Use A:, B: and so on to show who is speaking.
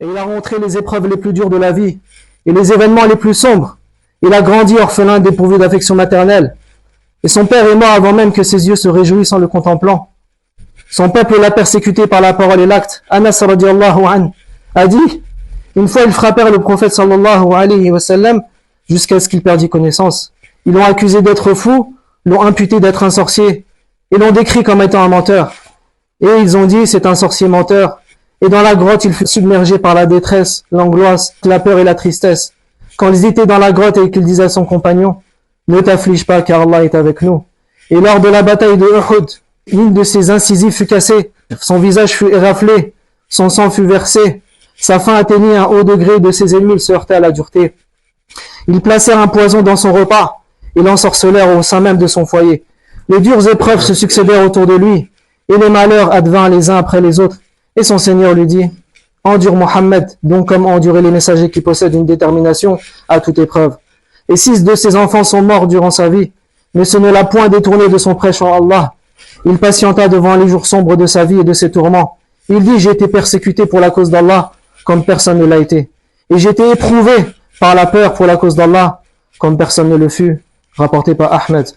A: et il a rencontré les épreuves les plus dures de la vie et les événements les plus sombres. Il a grandi orphelin dépourvu d'affection maternelle. Et son père est mort avant même que ses yeux se réjouissent en le contemplant. Son peuple l'a persécuté par la parole et l'acte. Anas radiallahu anhu a dit, une fois ils frappèrent le prophète sallallahu alayhi wa sallam jusqu'à ce qu'il perdit connaissance. Ils l'ont accusé d'être fou, l'ont imputé d'être un sorcier et l'ont décrit comme étant un menteur. Et ils ont dit, c'est un sorcier menteur. Et dans la grotte, il fut submergé par la détresse, l'angoisse, la peur et la tristesse. Quand ils étaient dans la grotte et qu'il disait à son compagnon, ne t'afflige pas car Allah est avec nous. Et lors de la bataille de Uhud, une de ses incisives fut cassée, son visage fut éraflé, son sang fut versé, sa faim atteignit un haut degré de ses ennemis, il se heurtait à la dureté. Ils placèrent un poison dans son repas et l'ensorcelèrent au sein même de son foyer. Les dures épreuves se succédèrent autour de lui et les malheurs advinrent les uns après les autres. Et son Seigneur lui dit, endure Mohammed, donc comme endurer les messagers qui possèdent une détermination à toute épreuve. Et 6 de ses enfants sont morts durant sa vie, mais ce ne l'a point détourné de son prêche en Allah. Il patienta devant les jours sombres de sa vie et de ses tourments. Il dit, j'ai été persécuté pour la cause d'Allah, comme personne ne l'a été. Et j'ai été éprouvé par la peur pour la cause d'Allah, comme personne ne le fut, rapporté par Ahmed.